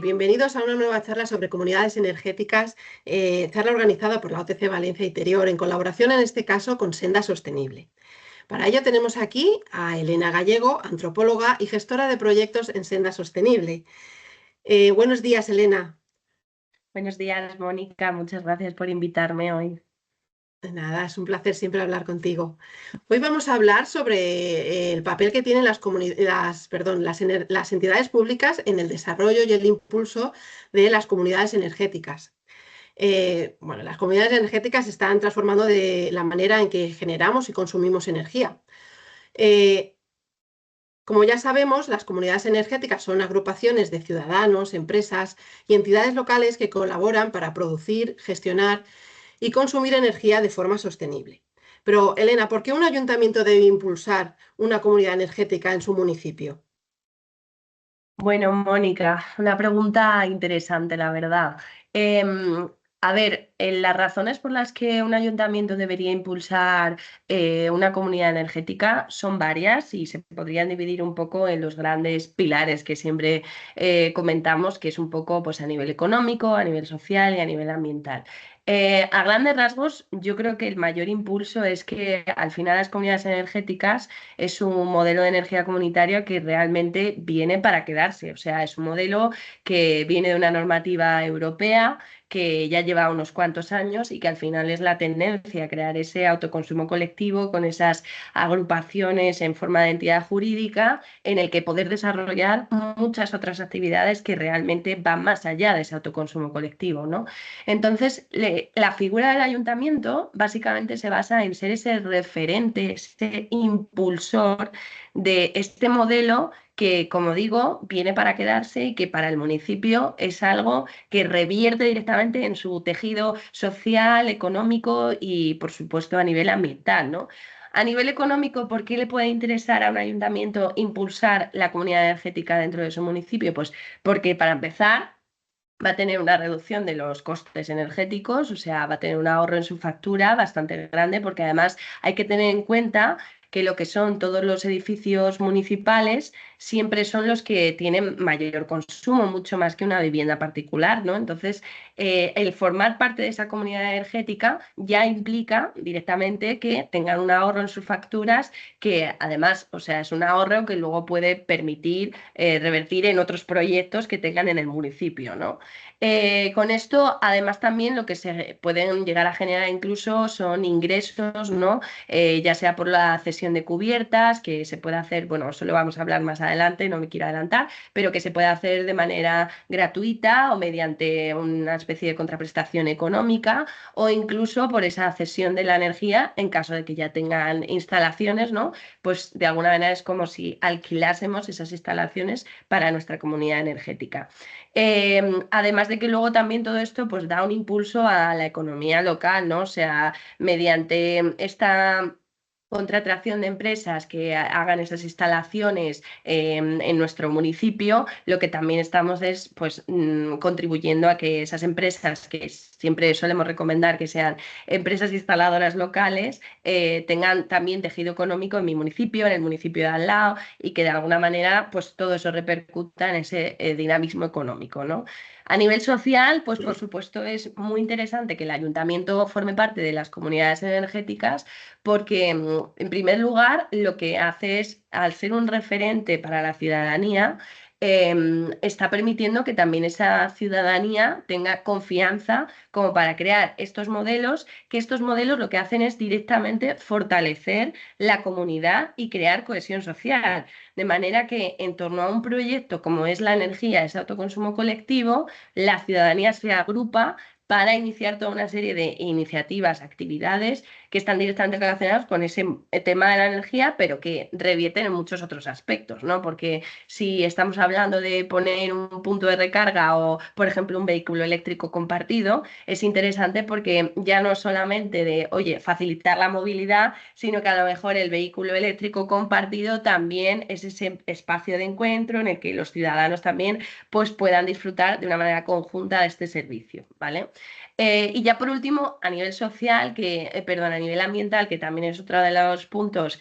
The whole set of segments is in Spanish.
Bienvenidos a una nueva charla sobre comunidades energéticas, charla organizada por la OTC Valencia Interior en colaboración, en este caso, con Senda Sostenible. Para ello tenemos aquí a Elena Gallego, antropóloga y gestora de proyectos en Senda Sostenible. Buenos días, Elena. Buenos días, Mónica. Muchas gracias por invitarme hoy. Nada, es un placer siempre hablar contigo. Hoy vamos a hablar sobre el papel que tienen las entidades públicas en el desarrollo y el impulso de las comunidades energéticas. Bueno, las comunidades energéticas se están transformando de la manera en que generamos y consumimos energía. Eh, Como ya sabemos, las comunidades energéticas son agrupaciones de ciudadanos, empresas y entidades locales que colaboran para producir, gestionar y consumir energía de forma sostenible. Pero, Elena, ¿por qué un ayuntamiento debe impulsar una comunidad energética en su municipio? Bueno, Mónica, una pregunta interesante, la verdad. Em, a ver, las razones por las que un ayuntamiento debería impulsar una comunidad energética son varias y se podrían dividir un poco en los grandes pilares que siempre comentamos, que es un poco pues, a nivel económico, a nivel social y a nivel ambiental. A grandes rasgos, yo creo que el mayor impulso es que al final las comunidades energéticas es un modelo de energía comunitaria que realmente viene para quedarse. O sea, es un modelo que viene de una normativa europea que ya lleva unos cuantos años y que al final es la tendencia a crear ese autoconsumo colectivo con esas agrupaciones en forma de entidad jurídica en el que poder desarrollar muchas otras actividades que realmente van más allá de ese autoconsumo colectivo, ¿no? Entonces, la figura del ayuntamiento básicamente se basa en ser ese referente, ese impulsor de este modelo que, como digo, viene para quedarse y que para el municipio es algo que revierte directamente en su tejido social, económico y, por supuesto, a nivel ambiental, ¿no? A nivel económico, ¿por qué le puede interesar a un ayuntamiento impulsar la comunidad energética dentro de su municipio? Pues porque, para empezar, va a tener una reducción de los costes energéticos, o sea, va a tener un ahorro en su factura bastante grande, porque además hay que tener en cuenta que lo que son todos los edificios municipales siempre son los que tienen mayor consumo, mucho más que una vivienda particular, ¿no? Entonces, el formar parte de esa comunidad energética ya implica directamente que tengan un ahorro en sus facturas, que además, o sea, es un ahorro que luego puede permitir revertir en otros proyectos que tengan en el municipio, ¿no? Con esto, además, también lo que se pueden llegar a generar incluso son ingresos, ¿no? Ya sea por la cesión de cubiertas, que se puede hacer, bueno, eso lo vamos a hablar más adelante, no me quiero adelantar, pero que se puede hacer de manera gratuita o mediante una especie de contraprestación económica o incluso por esa cesión de la energía en caso de que ya tengan instalaciones, ¿no? Pues de alguna manera es como si alquilásemos esas instalaciones para nuestra comunidad energética. Además de que luego también todo esto pues da un impulso a la economía local, ¿no? O sea, mediante esta contratación de empresas que hagan esas instalaciones en nuestro municipio, lo que también estamos es pues contribuyendo a que esas empresas que siempre solemos recomendar que sean empresas instaladoras locales tengan también tejido económico en mi municipio, en el municipio de al lado y que de alguna manera pues todo eso repercuta en ese dinamismo económico, ¿no? A nivel social, pues por supuesto es muy interesante que el ayuntamiento forme parte de las comunidades energéticas porque, en primer lugar, lo que hace es, al ser un referente para la ciudadanía, está permitiendo que también esa ciudadanía tenga confianza como para crear estos modelos, que estos modelos lo que hacen es directamente fortalecer la comunidad y crear cohesión social. De manera que en torno a un proyecto como es la energía, ese autoconsumo colectivo, la ciudadanía se agrupa para iniciar toda una serie de iniciativas, actividades que están directamente relacionadas con ese tema de la energía, pero que revierten en muchos otros aspectos, ¿no? Porque si estamos hablando de poner un punto de recarga o, por ejemplo, un vehículo eléctrico compartido, es interesante porque ya no es solamente de, oye, facilitar la movilidad, sino que a lo mejor el vehículo eléctrico compartido también es ese espacio de encuentro en el que los ciudadanos también pues, puedan disfrutar de una manera conjunta de este servicio, ¿vale? Y ya por último, a nivel social, perdón, a nivel ambiental, que también es otro de los puntos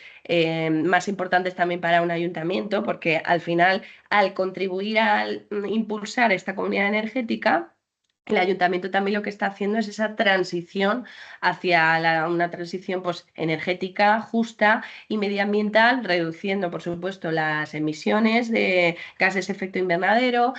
más importantes también para un ayuntamiento, porque al final, al contribuir al impulsar esta comunidad energética, el ayuntamiento también lo que está haciendo es esa transición hacia una transición pues, energética justa y medioambiental, reduciendo, por supuesto, las emisiones de gases de efecto invernadero,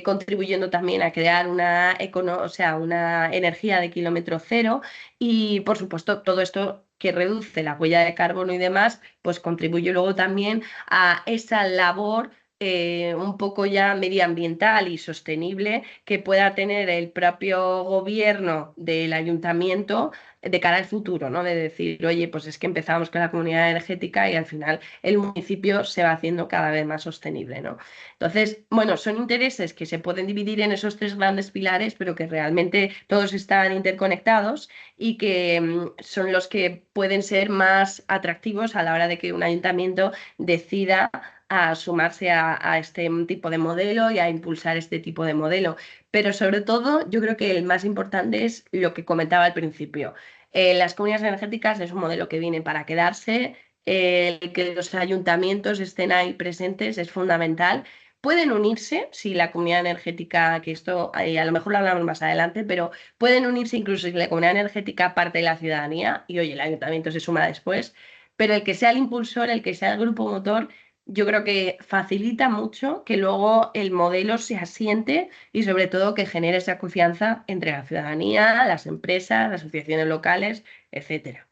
contribuyendo también a crear o sea, una energía de kilómetro cero y, por supuesto, todo esto que reduce la huella de carbono y demás, pues contribuye luego también a esa labor un poco ya medioambiental y sostenible que pueda tener el propio gobierno del ayuntamiento de cara al futuro, ¿no? De decir, oye, pues es que empezamos con la comunidad energética y al final el municipio se va haciendo cada vez más sostenible, ¿no? Entonces, bueno, son intereses que se pueden dividir en esos tres grandes pilares, pero que realmente todos están interconectados y que son los que pueden ser más atractivos a la hora de que un ayuntamiento decida a sumarse a este tipo de modelo y a impulsar este tipo de modelo. Pero sobre todo, yo creo que el más importante es lo que comentaba al principio. Las comunidades energéticas es un modelo que viene para quedarse. El que los ayuntamientos estén ahí presentes es fundamental. Pueden unirse, si la comunidad energética, que esto a lo mejor lo hablamos más adelante, pero pueden unirse incluso si la comunidad energética parte de la ciudadanía y oye, el ayuntamiento se suma después, pero el que sea el impulsor, el que sea el grupo motor, yo creo que facilita mucho que luego el modelo se asiente y sobre todo que genere esa confianza entre la ciudadanía, las empresas, las asociaciones locales, etcétera.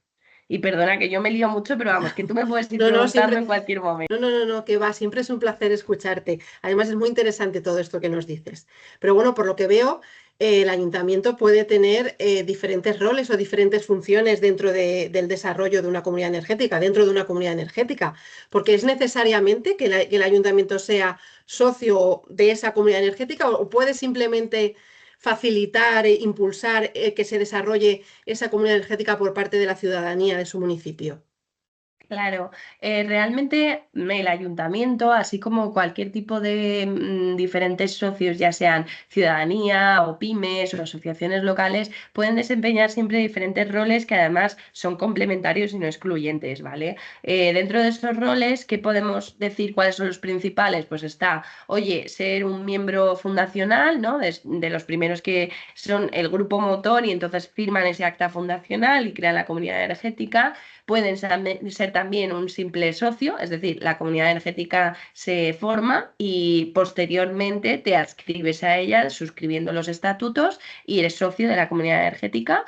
Y perdona que yo me lío mucho, pero vamos, que tú me puedes ir No, no, preguntando siempre, en cualquier momento. no, no, no, no, que va, siempre es un placer escucharte. Además, es muy interesante todo esto que nos dices. Pero bueno, por lo que veo, el ayuntamiento puede tener diferentes roles o diferentes funciones dentro del desarrollo de una comunidad energética, dentro de una comunidad energética, porque es necesariamente que el ayuntamiento sea socio de esa comunidad energética o puede simplemente facilitar e impulsar que se desarrolle esa comunidad energética por parte de la ciudadanía de su municipio. Claro, realmente el ayuntamiento, así como cualquier tipo de diferentes socios, ya sean ciudadanía o pymes o asociaciones locales, pueden desempeñar siempre diferentes roles que además son complementarios y no excluyentes, ¿vale? Dentro de esos roles, ¿qué podemos decir cuáles son los principales? Pues está, oye, ser un miembro fundacional, ¿no? De los primeros que son el grupo motor y entonces firman ese acta fundacional y crean la comunidad energética. Pueden ser también un simple socio, es decir, la comunidad energética se forma y posteriormente te adscribes a ella suscribiendo los estatutos y eres socio de la comunidad energética.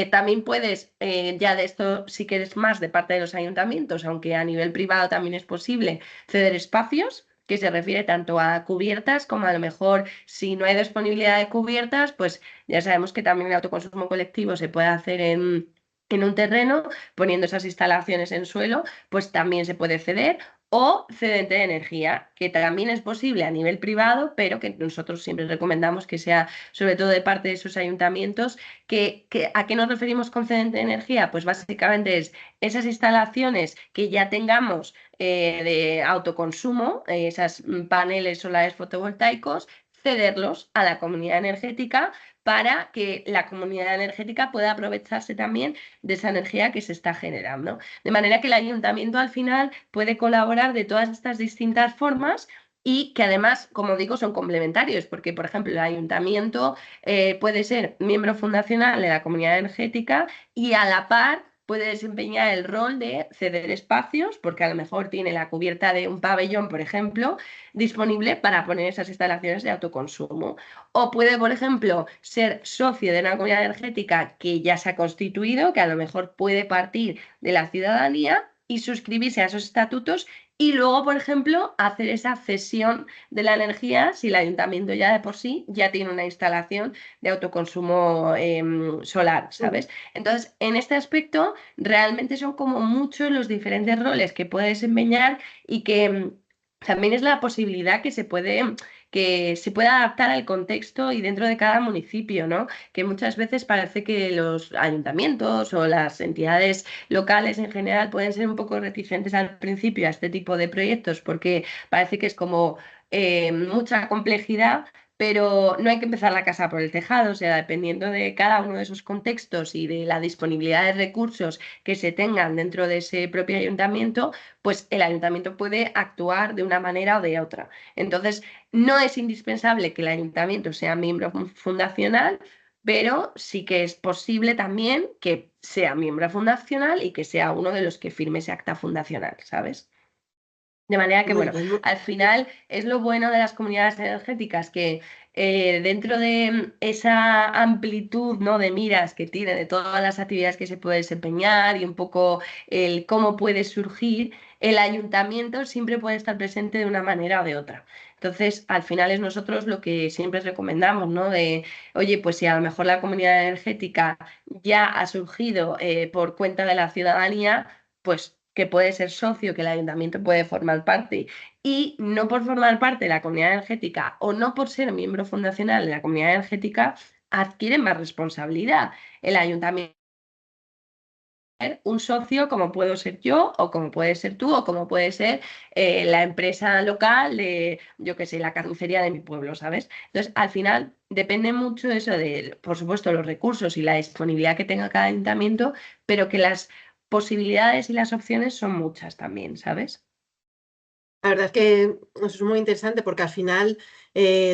También puedes, ya de esto sí que eres más de parte de los ayuntamientos, aunque a nivel privado también es posible ceder espacios que se refiere tanto a cubiertas como a lo mejor si no hay disponibilidad de cubiertas, pues ya sabemos que también el autoconsumo colectivo se puede hacer en un terreno poniendo esas instalaciones en suelo, pues también se puede ceder o cedente de energía, que también es posible a nivel privado, pero que nosotros siempre recomendamos que sea sobre todo de parte de esos ayuntamientos. ¿A qué nos referimos con cedente de energía? Pues básicamente es esas instalaciones que ya tengamos de autoconsumo, esas paneles solares fotovoltaicos, cederlos a la comunidad energética para que la comunidad energética pueda aprovecharse también de esa energía que se está generando. De manera que el ayuntamiento al final puede colaborar de todas estas distintas formas y que además, como digo, son complementarios, porque, por ejemplo, el ayuntamiento puede ser miembro fundacional de la comunidad energética y a la par puede desempeñar el rol de ceder espacios, porque a lo mejor tiene la cubierta de un pabellón, por ejemplo, disponible para poner esas instalaciones de autoconsumo. O puede, por ejemplo, ser socio de una comunidad energética que ya se ha constituido, que a lo mejor puede partir de la ciudadanía y suscribirse a esos estatutos y luego, por ejemplo, hacer esa cesión de la energía si el ayuntamiento ya de por sí ya tiene una instalación de autoconsumo solar, ¿sabes? Entonces, en este aspecto, realmente son como muchos los diferentes roles que puede desempeñar y que también es la posibilidad que se pueda adaptar al contexto y dentro de cada municipio, ¿no? Que muchas veces parece que los ayuntamientos o las entidades locales en general pueden ser un poco reticentes al principio a este tipo de proyectos porque parece que es como mucha complejidad, pero no hay que empezar la casa por el tejado, o sea, dependiendo de cada uno de esos contextos y de la disponibilidad de recursos que se tengan dentro de ese propio ayuntamiento, pues el ayuntamiento puede actuar de una manera o de otra. Entonces, no es indispensable que el ayuntamiento sea miembro fundacional, pero sí que es posible también que sea miembro fundacional y que sea uno de los que firme ese acta fundacional, ¿sabes? De manera que, Muy bueno, bien, al final es lo bueno de las comunidades energéticas, que dentro de esa amplitud, ¿no?, de miras que tiene, de todas las actividades que se puede desempeñar y un poco el cómo puede surgir, el ayuntamiento siempre puede estar presente de una manera o de otra. Entonces, al final es nosotros lo que siempre recomendamos, ¿no? De, oye, pues si a lo mejor la comunidad energética ya ha surgido por cuenta de la ciudadanía, pues que puede ser socio, que el ayuntamiento puede formar parte, y no por formar parte de la comunidad energética o no por ser miembro fundacional de la comunidad energética, adquiere más responsabilidad. El ayuntamiento es un socio como puedo ser yo o como puede ser tú o como puede ser la empresa local de, yo qué sé, la carnicería de mi pueblo, ¿sabes? Entonces, al final depende mucho eso de, por supuesto, los recursos y la disponibilidad que tenga cada ayuntamiento, pero que las posibilidades y las opciones son muchas también, ¿sabes? la verdad es que eso es muy interesante porque al final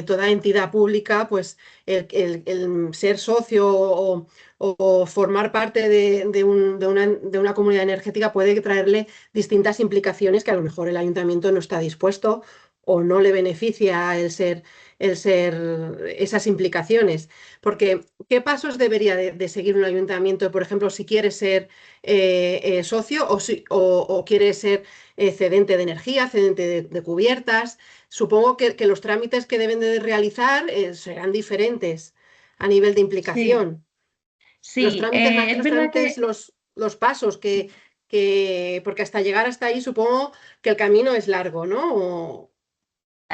toda entidad pública, pues el ser socio o formar parte de una comunidad energética puede traerle distintas implicaciones que a lo mejor el ayuntamiento no está dispuesto o no le beneficia el ser esas implicaciones. Porque, ¿qué pasos debería de seguir un ayuntamiento, por ejemplo, si quiere ser socio o quiere ser cedente de energía, cedente de cubiertas? Supongo que los trámites que deben de realizar serán diferentes a nivel de Sí, implicación. Los sí, trámites, es verdad que los pasos porque hasta llegar hasta ahí supongo que el camino es largo, ¿no?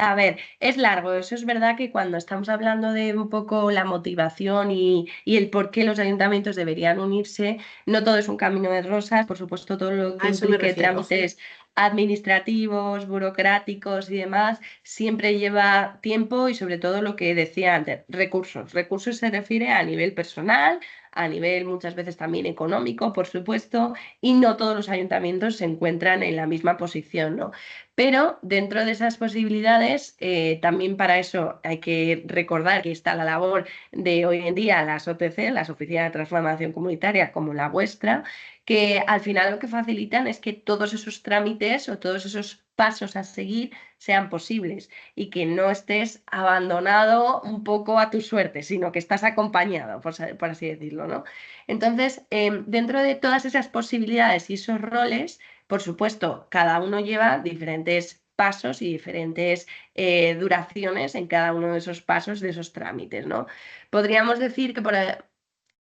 a ver, es largo, eso es verdad que cuando estamos hablando de un poco la motivación y el por qué los ayuntamientos deberían unirse, no todo es un camino de rosas, por supuesto todo lo que A eso me implique refiero. trámites administrativos, burocráticos y demás, siempre lleva tiempo y sobre todo lo que decía antes, recursos. Recursos se refiere a nivel personal, a nivel muchas veces también económico, por supuesto, y no todos los ayuntamientos se encuentran en la misma posición, ¿no? Pero dentro de esas posibilidades, también para eso hay que recordar que está la labor de hoy en día las OTC, las Oficinas de Transformación Comunitaria, como la vuestra, que al final lo que facilitan es que todos esos trámites o todos esos pasos a seguir sean posibles y que no estés abandonado un poco a tu suerte, sino que estás acompañado, por así decirlo, ¿no? Entonces, dentro de todas esas posibilidades y esos roles, por supuesto, cada uno lleva diferentes pasos y diferentes duraciones en cada uno de esos pasos, de esos trámites, ¿no? Podríamos decir que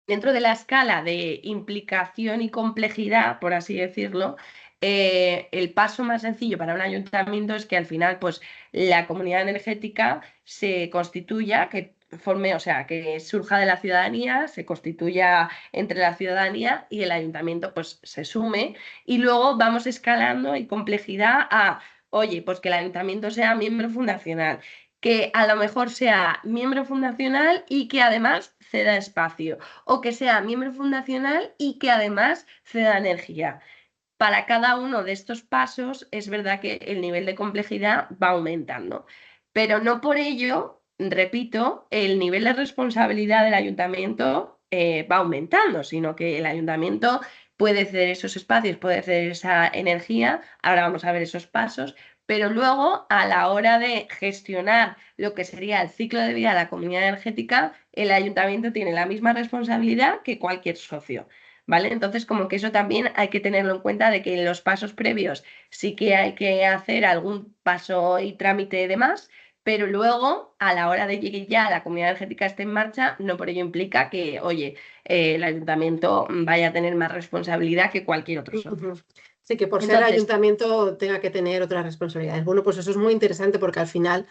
dentro de la escala de implicación y complejidad, por así decirlo, el paso más sencillo para un ayuntamiento es que al final, pues, la comunidad energética se constituya, que forme, o sea, que surja de la ciudadanía, se constituya entre la ciudadanía y el ayuntamiento, pues, se sume y luego vamos escalando en complejidad a, oye, pues que el ayuntamiento sea miembro fundacional, que a lo mejor sea miembro fundacional y que además ceda espacio, o que sea miembro fundacional y que además ceda energía. Para cada uno de estos pasos es verdad que el nivel de complejidad va aumentando, pero no por ello, repito, el nivel de responsabilidad del ayuntamiento va aumentando, sino que el ayuntamiento puede ceder esos espacios, puede ceder esa energía, ahora vamos a ver esos pasos, pero luego a la hora de gestionar lo que sería el ciclo de vida de la comunidad energética, el ayuntamiento tiene la misma responsabilidad que cualquier socio. ¿Vale? Entonces, como que eso también hay que tenerlo en cuenta de que en los pasos previos sí que hay que hacer algún paso y trámite de más, pero luego a la hora de que ya la comunidad energética esté en marcha, no por ello implica que, oye, el ayuntamiento vaya a tener más responsabilidad que cualquier otro socio. Ujú. Sí, que por ser Entonces, ayuntamiento tenga que tener otras responsabilidades. Bueno, pues eso es muy interesante porque al final,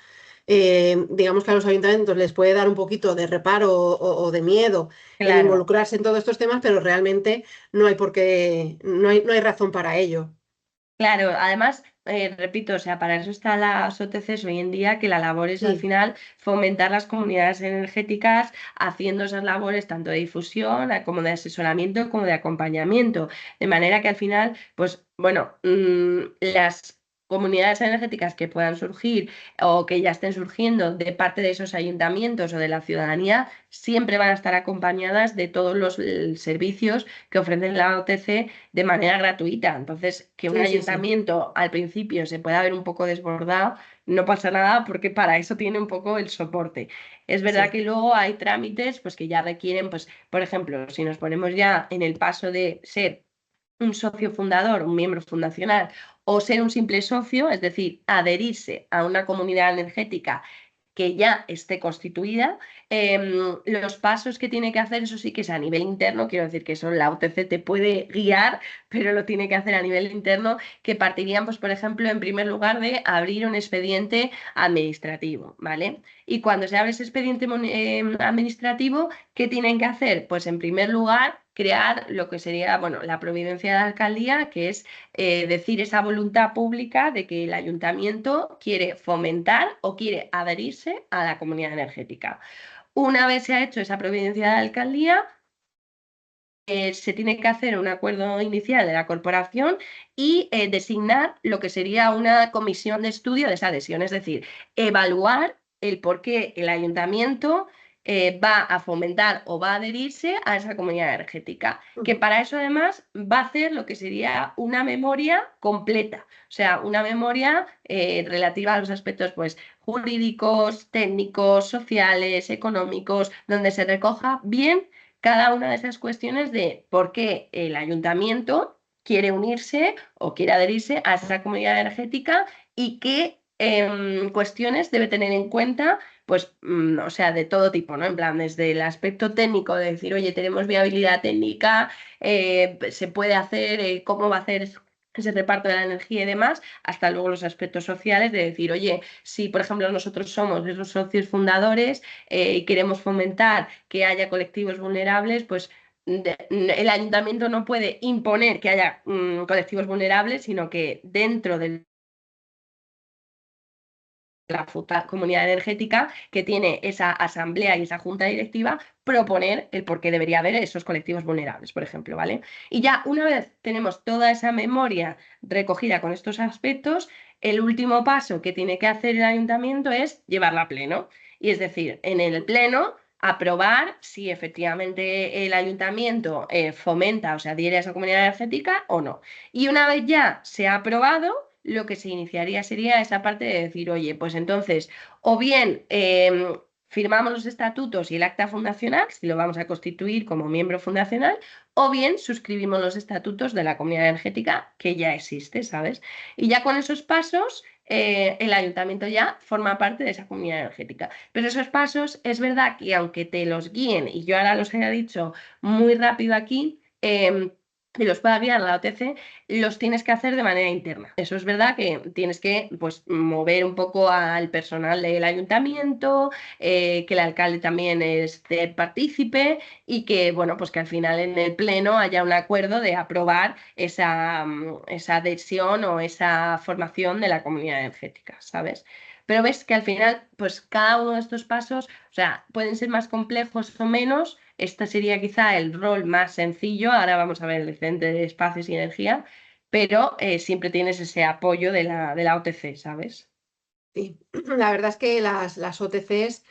digamos que a los ayuntamientos les puede dar un poquito de reparo o de miedo el claro. involucrarse en todos estos temas, pero realmente no hay por qué, no hay razón para ello. Claro, además, repito, o sea, para eso están las OTCs hoy en día, que la labor es al Sí, final fomentar las comunidades energéticas, haciendo esas labores tanto de difusión como de asesoramiento como de acompañamiento. De manera que al final, pues bueno, las comunidades energéticas que puedan surgir o que ya estén surgiendo de parte de esos ayuntamientos o de la ciudadanía, siempre van a estar acompañadas de todos los servicios que ofrece la OTC de manera gratuita. Entonces, que un sí, sí, sí, ayuntamiento al principio se pueda ver un poco desbordado, no pasa nada porque para eso tiene un poco el soporte. Es verdad sí. que luego hay trámites pues, que ya requieren, pues, por ejemplo, si nos ponemos ya en el paso de ser un socio fundador, un miembro fundacional, o ser un simple socio, es decir, adherirse a una comunidad energética que ya esté constituida, los pasos que tiene que hacer, eso sí que es a nivel interno, quiero decir que eso la OTC te puede guiar, pero lo tiene que hacer a nivel interno, que partirían, pues, por ejemplo, en primer lugar de abrir un expediente administrativo, ¿vale? Y cuando se abre ese expediente administrativo, ¿qué tienen que hacer? Pues en primer lugar, crear lo que sería, bueno, la providencia de alcaldía, que es decir esa voluntad pública de que el ayuntamiento quiere fomentar o quiere adherirse a la comunidad energética. Una vez se ha hecho esa providencia de alcaldía, se tiene que hacer un acuerdo inicial de la corporación y designar lo que sería una comisión de estudio de esa adhesión, es decir, evaluar el por qué el ayuntamiento va a fomentar o va a adherirse a esa comunidad energética, que Ujú. para eso además va a hacer lo que sería una memoria completa, o sea, una memoria relativa a los aspectos pues, jurídicos, técnicos, sociales, económicos, donde se recoja bien cada una de esas cuestiones de por qué el ayuntamiento quiere unirse o quiere adherirse a esa comunidad energética y qué cuestiones debe tener en cuenta, pues, o sea, de todo tipo, ¿no? En plan, desde el aspecto técnico de decir, oye, tenemos viabilidad técnica, se puede hacer, cómo va a hacer ese reparto de la energía y demás, hasta luego los aspectos sociales de decir, oye, si por ejemplo nosotros somos esos socios fundadores y queremos fomentar que haya colectivos vulnerables, pues el ayuntamiento no puede imponer que haya colectivos vulnerables, sino que dentro de la futura comunidad energética que tiene esa asamblea y esa junta directiva, proponer el por qué debería haber esos colectivos vulnerables, por ejemplo, ¿vale? Y ya una vez tenemos toda esa memoria recogida con estos aspectos, el último paso que tiene que hacer el ayuntamiento es llevarla a pleno. Y es decir, en el pleno aprobar si efectivamente el ayuntamiento fomenta o se adhiere a esa comunidad energética o no. Y una vez ya se ha aprobado, lo que se iniciaría sería esa parte de decir, oye, pues entonces, o bien firmamos los estatutos y el acta fundacional, si lo vamos a constituir como miembro fundacional, o bien suscribimos los estatutos de la comunidad energética que ya existe, ¿sabes? Y ya con esos pasos, el ayuntamiento ya forma parte de esa comunidad energética. Pero esos pasos, es verdad que aunque te los guíen, y yo ahora los haya dicho muy rápido aquí, y los pueda guiar la OTC, los tienes que hacer de manera interna. Eso es verdad que tienes que pues, mover un poco al personal del ayuntamiento, que el alcalde también esté partícipe y que, bueno, pues que al final en el pleno haya un acuerdo de aprobar esa adhesión o esa formación de la comunidad energética, ¿sabes? Pero ves que al final, pues cada uno de estos pasos, o sea, pueden ser más complejos o menos. Este sería quizá el rol más sencillo. Ahora vamos a ver el excedente de espacios y energía, pero siempre tienes ese apoyo de la OTC, ¿sabes? Sí, la verdad es que las OTCs,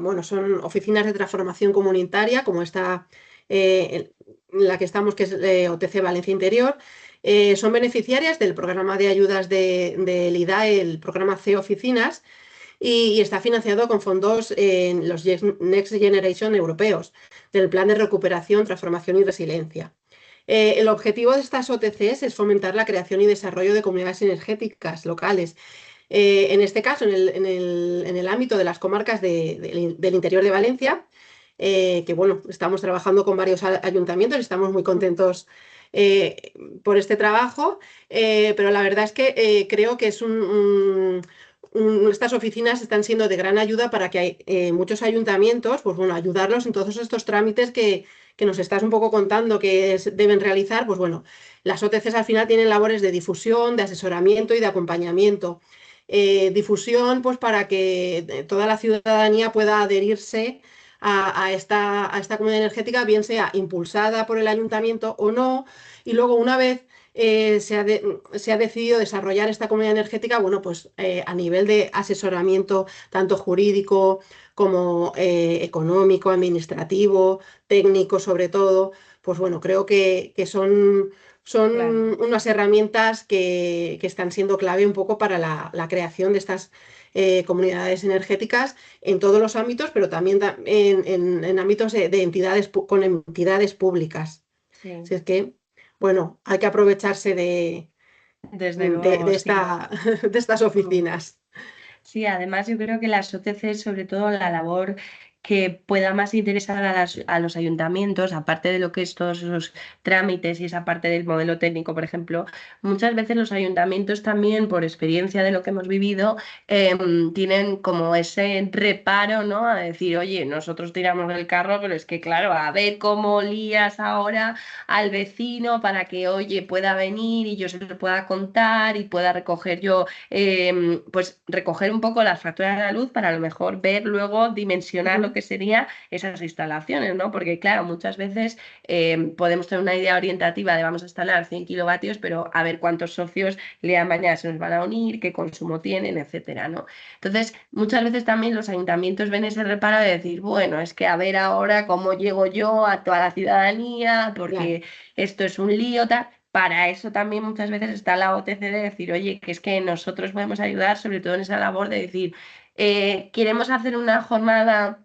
bueno, son oficinas de transformación comunitaria, como esta, en la que estamos, que es OTC Valencia Interior, son beneficiarias del programa de ayudas del IDAE, el programa C Oficinas, y está financiado con fondos en los Next Generation europeos, del Plan de Recuperación, Transformación y Resiliencia. El objetivo de estas OTCs es fomentar la creación y desarrollo de comunidades energéticas locales, en este caso en el ámbito de las comarcas del interior de Valencia, que bueno, estamos trabajando con varios ayuntamientos y estamos muy contentos por este trabajo, pero la verdad es que creo que es estas oficinas están siendo de gran ayuda para que muchos ayuntamientos, pues bueno, ayudarlos en todos estos trámites que nos estás un poco contando que deben realizar. Pues bueno, las OTCs al final tienen labores de difusión, de asesoramiento y de acompañamiento. Difusión, pues para que toda la ciudadanía pueda adherirse a esta comunidad energética, bien sea impulsada por el ayuntamiento o no, y luego una vez se ha decidido desarrollar esta comunidad energética, bueno, pues a nivel de asesoramiento tanto jurídico como económico, administrativo, técnico sobre todo, pues bueno, creo que son Claro. unas herramientas que están siendo clave un poco para la creación de estas comunidades energéticas en todos los ámbitos, pero también en ámbitos de entidades, con entidades públicas. Sí, Si es que, bueno, hay que aprovecharse desde luego, sí. de estas Mm. oficinas. Sí, además yo creo que las OTC, sobre todo la labor que pueda más interesar a los ayuntamientos, aparte de lo que es todos esos trámites y esa parte del modelo técnico, por ejemplo, muchas veces los ayuntamientos también, por experiencia de lo que hemos vivido, tienen como ese reparo, ¿no? A decir, oye, nosotros tiramos del carro, pero es que, claro, a ver cómo lías ahora al vecino para que, oye, pueda venir y yo se lo pueda contar y pueda recoger yo pues recoger un poco las facturas de la luz para a lo mejor ver luego, dimensionar lo Ujú. que serían esas instalaciones, ¿no? Porque claro, muchas veces podemos tener una idea orientativa de vamos a instalar 100 kilovatios, pero a ver cuántos socios el día de mañana se nos van a unir, qué consumo tienen, etcétera, ¿no? Entonces, muchas veces también los ayuntamientos ven ese reparo de decir, bueno, es que a ver ahora cómo llego yo a toda la ciudadanía, Claro. porque esto es un lío, tal. Para eso también muchas veces está la OTC de decir, oye, que es que nosotros podemos ayudar, sobre todo en esa labor de decir, queremos hacer una jornada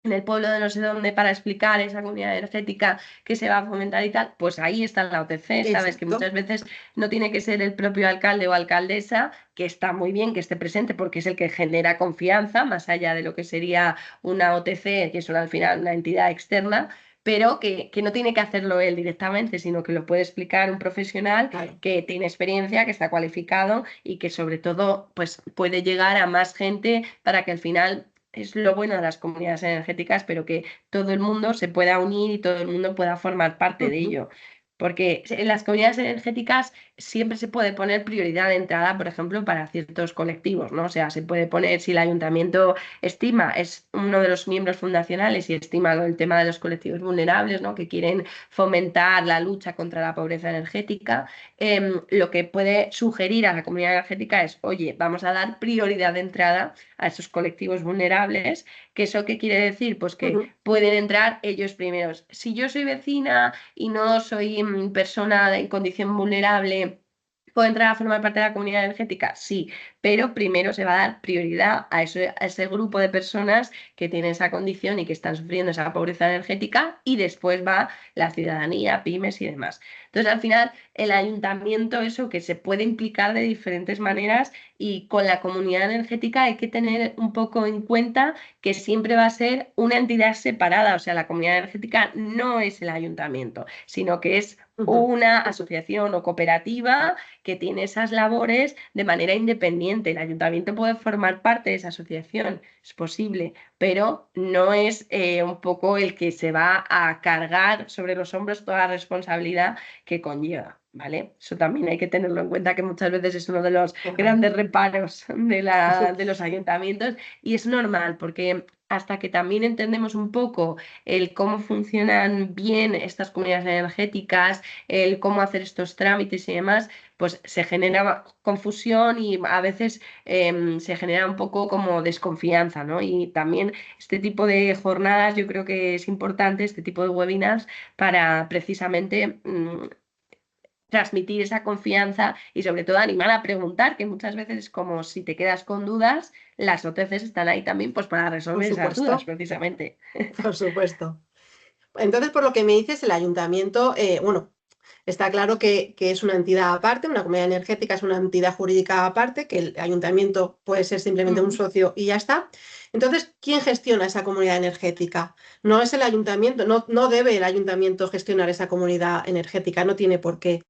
en el pueblo de no sé dónde para explicar esa comunidad energética que se va a fomentar y tal, pues ahí está la OTC, sabes que Exacto. muchas veces no tiene que ser el propio alcalde o alcaldesa, que está muy bien que esté presente porque es el que genera confianza, más allá de lo que sería una OTC, que es al final una entidad externa, pero que no tiene que hacerlo él directamente, sino que lo puede explicar un profesional Claro. que tiene experiencia, que está cualificado y que sobre todo pues, puede llegar a más gente para que al final es lo bueno de las comunidades energéticas, pero que todo el mundo se pueda unir y todo el mundo pueda formar parte de Ujú. ello. Porque en las comunidades energéticas siempre se puede poner prioridad de entrada, por ejemplo, para ciertos colectivos, ¿no? O sea, se puede poner, si el ayuntamiento estima, es uno de los miembros fundacionales y estima el tema de los colectivos vulnerables, ¿no? Que quieren fomentar la lucha contra la pobreza energética, lo que puede sugerir a la comunidad energética es, oye, vamos a dar prioridad de entrada a esos colectivos vulnerables. ¿Que eso qué quiere decir? Pues que Ujú. pueden entrar ellos primeros. Si yo soy vecina y no soy persona en condición vulnerable, ¿puedo entrar a formar parte de la comunidad energética? Sí, pero primero se va a dar prioridad a ese grupo de personas que tienen esa condición y que están sufriendo esa pobreza energética y después va la ciudadanía, pymes y demás. Entonces, al final, el ayuntamiento, eso que se puede implicar de diferentes maneras y con la comunidad energética hay que tener un poco en cuenta que siempre va a ser una entidad separada, o sea, la comunidad energética no es el ayuntamiento, sino que es Ujú. una asociación o cooperativa que tiene esas labores de manera independiente. El ayuntamiento puede formar parte de esa asociación, es posible, pero no es un poco el que se va a cargar sobre los hombros toda la responsabilidad que conlleva. ¿Vale? Eso también hay que tenerlo en cuenta, que muchas veces es uno de los Claro. grandes reparos de los ayuntamientos y es normal porque hasta que también entendemos un poco el cómo funcionan bien estas comunidades energéticas, el cómo hacer estos trámites y demás, pues se genera confusión y a veces se genera un poco como desconfianza, ¿no? Y también este tipo de jornadas yo creo que es importante, este tipo de webinars, para precisamente transmitir esa confianza y sobre todo animar a preguntar, que muchas veces es como si te quedas con dudas, las OTCs están ahí también pues para Por resolver esas dudas supuesto, precisamente. por supuesto. Entonces, por lo que me dices, el ayuntamiento, bueno, está claro que es una entidad aparte, una comunidad energética es una entidad jurídica aparte, que el ayuntamiento puede ser simplemente un Ujú. socio y ya está. Entonces, ¿quién gestiona esa comunidad energética? No es el ayuntamiento, no debe el ayuntamiento gestionar esa comunidad energética, no tiene por qué.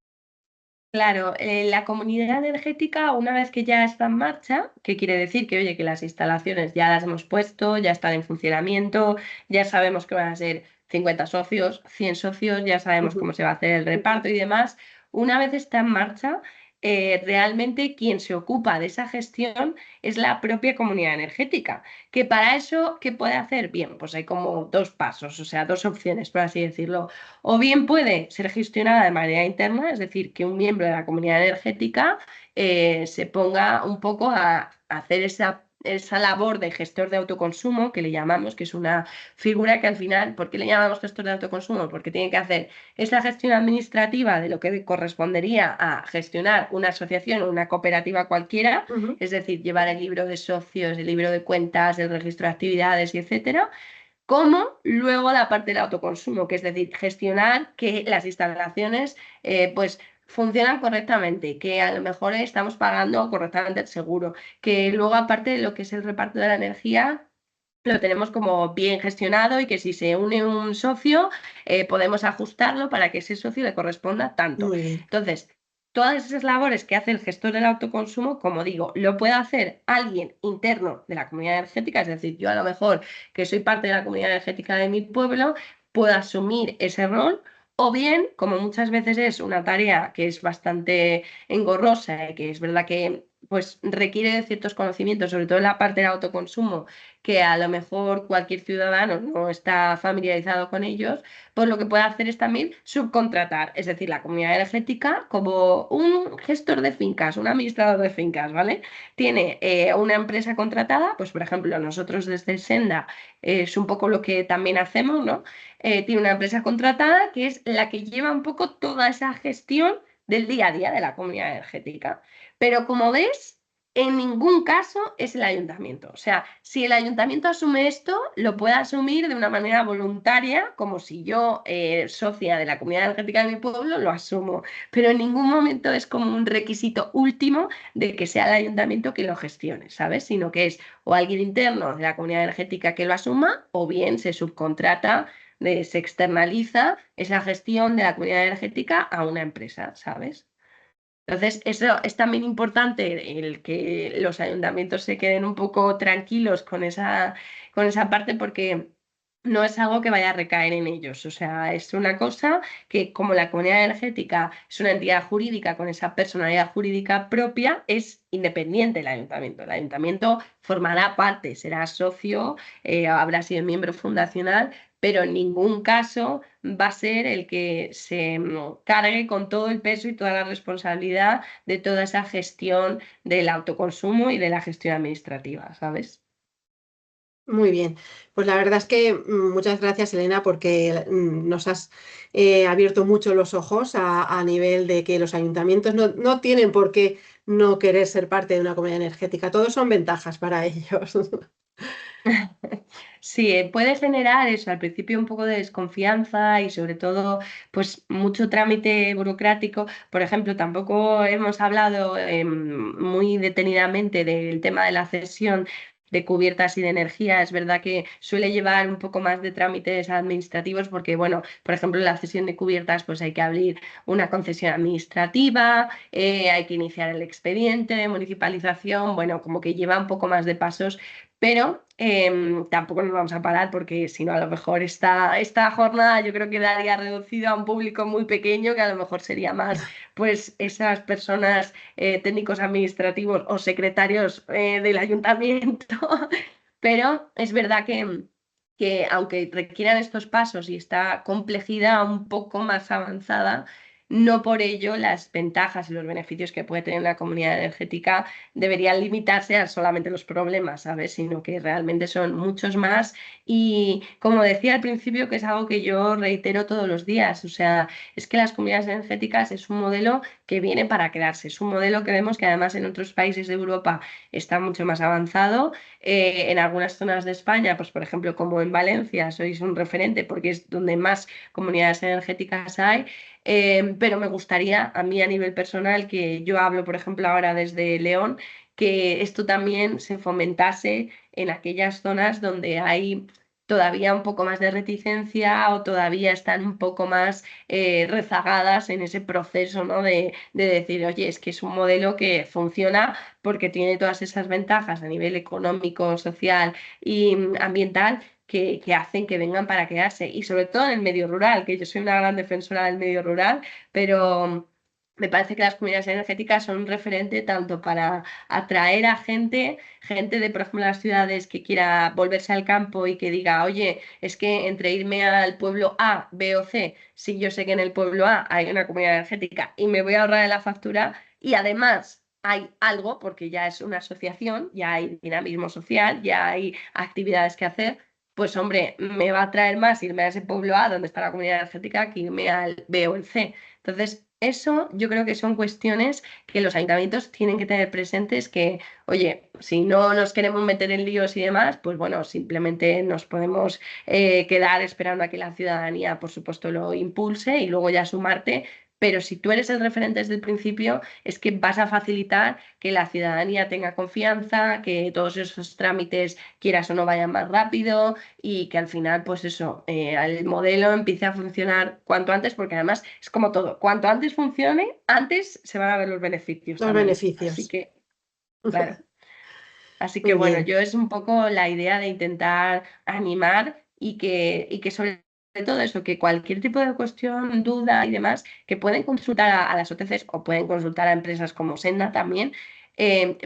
Claro, la comunidad energética, una vez que ya está en marcha, ¿qué quiere decir? Que, oye, que las instalaciones ya las hemos puesto, ya están en funcionamiento, ya sabemos que van a ser 50 socios, 100 socios, ya sabemos Ujú. cómo se va a hacer el reparto y demás. Una vez está en marcha, realmente quien se ocupa de esa gestión es la propia comunidad energética. Que para eso, ¿qué puede hacer? Bien, pues hay como dos pasos, o sea, dos opciones, por así decirlo. O bien puede ser gestionada de manera interna, es decir, que un miembro de la comunidad energética se ponga un poco a hacer esa labor de gestor de autoconsumo, que le llamamos, que es una figura que al final, ¿por qué le llamamos gestor de autoconsumo? Porque tiene que hacer esa gestión administrativa de lo que correspondería a gestionar una asociación o una cooperativa cualquiera, Ujú. es decir, llevar el libro de socios, el libro de cuentas, el registro de actividades, y etcétera, como luego la parte del autoconsumo, que es decir, gestionar que las instalaciones pues funcionan correctamente, que a lo mejor estamos pagando correctamente el seguro, que luego aparte de lo que es el reparto de la energía, lo tenemos como bien gestionado y que si se une un socio, podemos ajustarlo para que ese socio le corresponda tanto. Muy bien. Entonces, todas esas labores que hace el gestor del autoconsumo, como digo, lo puede hacer alguien interno de la comunidad energética, es decir, yo a lo mejor que soy parte de la comunidad energética de mi pueblo, puedo asumir ese rol. O bien, como muchas veces es una tarea que es bastante engorrosa y que es verdad que pues requiere de ciertos conocimientos, sobre todo en la parte del autoconsumo, que a lo mejor cualquier ciudadano no está familiarizado con ellos, pues lo que puede hacer es también subcontratar, es decir, la comunidad energética como un gestor de fincas, un administrador de fincas, ¿vale? Tiene una empresa contratada, pues por ejemplo nosotros desde Senda es un poco lo que también hacemos, ¿no? Tiene una empresa contratada que es la que lleva un poco toda esa gestión del día a día de la comunidad energética. Pero como ves, en ningún caso es el ayuntamiento. O sea, si el ayuntamiento asume esto, lo puede asumir de una manera voluntaria, como si yo, socia de la comunidad energética de mi pueblo, lo asumo. Pero en ningún momento es como un requisito último de que sea el ayuntamiento que lo gestione, ¿sabes? Sino que es o alguien interno de la comunidad energética que lo asuma, o bien se subcontrata, se externaliza esa gestión de la comunidad energética a una empresa, ¿sabes? Entonces, eso es también importante, el que los ayuntamientos se queden un poco tranquilos con esa parte, porque no es algo que vaya a recaer en ellos. O sea, es una cosa que, como la comunidad energética es una entidad jurídica con esa personalidad jurídica propia, es independiente del ayuntamiento. El ayuntamiento formará parte, será socio, habrá sido miembro fundacional, pero en ningún caso va a ser el que se cargue con todo el peso y toda la responsabilidad de toda esa gestión del autoconsumo y de la gestión administrativa, ¿sabes? Muy bien, pues la verdad es que muchas gracias, Elena, porque nos has abierto mucho los ojos a nivel de que los ayuntamientos no tienen por qué no querer ser parte de una comunidad energética. Todos son ventajas para ellos. Sí, puede generar eso, al principio un poco de desconfianza y sobre todo pues mucho trámite burocrático. Por ejemplo, tampoco hemos hablado muy detenidamente del tema de la cesión de cubiertas y de energía. Es verdad que suele llevar un poco más de trámites administrativos porque, bueno, por ejemplo, la cesión de cubiertas pues hay que abrir una concesión administrativa, hay que iniciar el expediente de municipalización, bueno, como que lleva un poco más de pasos, pero tampoco nos vamos a parar porque si no, a lo mejor esta jornada yo creo que daría reducido a un público muy pequeño, que a lo mejor sería más pues esas personas, técnicos administrativos o secretarios del ayuntamiento. Pero es verdad que aunque requieran estos pasos y esta complejidad un poco más avanzada, no por ello las ventajas y los beneficios que puede tener la comunidad energética deberían limitarse a solamente los problemas, ¿sabes? Sino que realmente son muchos más. Y como decía al principio, que es algo que yo reitero todos los días, o sea, es que las comunidades energéticas es un modelo que viene para quedarse, es un modelo que vemos que además en otros países de Europa está mucho más avanzado. En algunas zonas de España, pues por ejemplo como en Valencia, sois un referente porque es donde más comunidades energéticas hay. Pero me gustaría a mí a nivel personal, que yo hablo, por ejemplo, ahora desde León, que esto también se fomentase en aquellas zonas donde hay todavía un poco más de reticencia o todavía están un poco más rezagadas en ese proceso, ¿no? De decir, oye, es que es un modelo que funciona porque tiene todas esas ventajas a nivel económico, social y ambiental que hacen que vengan para quedarse. Y sobre todo en el medio rural, que yo soy una gran defensora del medio rural, pero me parece que las comunidades energéticas son un referente tanto para atraer a gente de, por ejemplo, las ciudades que quiera volverse al campo y que diga, oye, es que entre irme al pueblo A, B o C, si yo sé que en el pueblo A hay una comunidad energética y me voy a ahorrar en la factura y además hay algo, porque ya es una asociación, ya hay dinamismo social, ya hay actividades que hacer. Pues hombre, me va a atraer más irme a ese pueblo A donde está la comunidad energética que irme al B o el C. Entonces, eso yo creo que son cuestiones que los ayuntamientos tienen que tener presentes que, oye, si no nos queremos meter en líos y demás, pues bueno, simplemente nos podemos quedar esperando a que la ciudadanía, por supuesto, lo impulse y luego ya sumarte. Pero si tú eres el referente desde el principio, es que vas a facilitar que la ciudadanía tenga confianza, que todos esos trámites, quieras o no, vayan más rápido y que al final, pues eso, el modelo empiece a funcionar cuanto antes, porque además es como todo, cuanto antes funcione, antes se van a ver los beneficios Los también. Así beneficios. que, claro. Así que Muy bueno, bien. yo es un poco la idea de intentar animar y que sobre todo eso, que cualquier tipo de cuestión, duda y demás, que pueden consultar a las OTCs o pueden consultar a empresas como Senda también,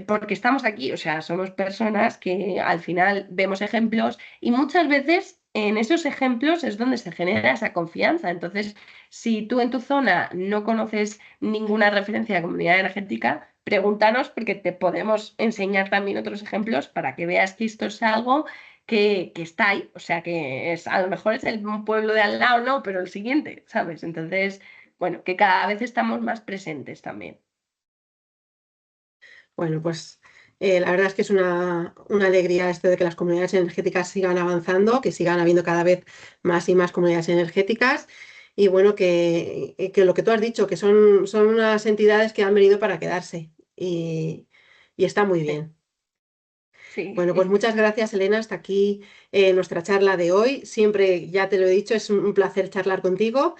porque estamos aquí, o sea, somos personas que al final vemos ejemplos y muchas veces en esos ejemplos es donde se genera esa confianza. Entonces, si tú en tu zona no conoces ninguna referencia de comunidad energética, pregúntanos porque te podemos enseñar también otros ejemplos para que veas que esto es algo que está ahí. O sea, que es, a lo mejor es el pueblo de al lado, no, pero el siguiente, ¿sabes? Entonces, bueno, que cada vez estamos más presentes también. Bueno, pues la verdad es que es una alegría esto de que las comunidades energéticas sigan avanzando, que sigan habiendo cada vez más y más comunidades energéticas. Y bueno, que lo que tú has dicho, que son unas entidades que han venido para quedarse. Y está muy Sí, bien. sí. Bueno, pues muchas gracias, Elena. Hasta aquí nuestra charla de hoy. Siempre, ya te lo he dicho, es un placer charlar contigo.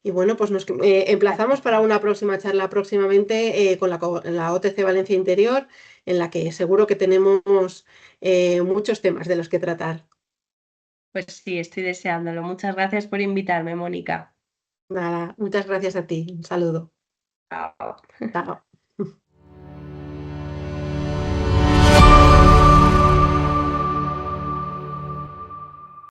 Y bueno, pues nos emplazamos para una próxima charla próximamente con la OTC Valencia Interior, en la que seguro que tenemos muchos temas de los que tratar. Pues sí, estoy deseándolo. Muchas gracias por invitarme, Mónica. Nada, muchas gracias a ti. Un saludo. Chao. Chao.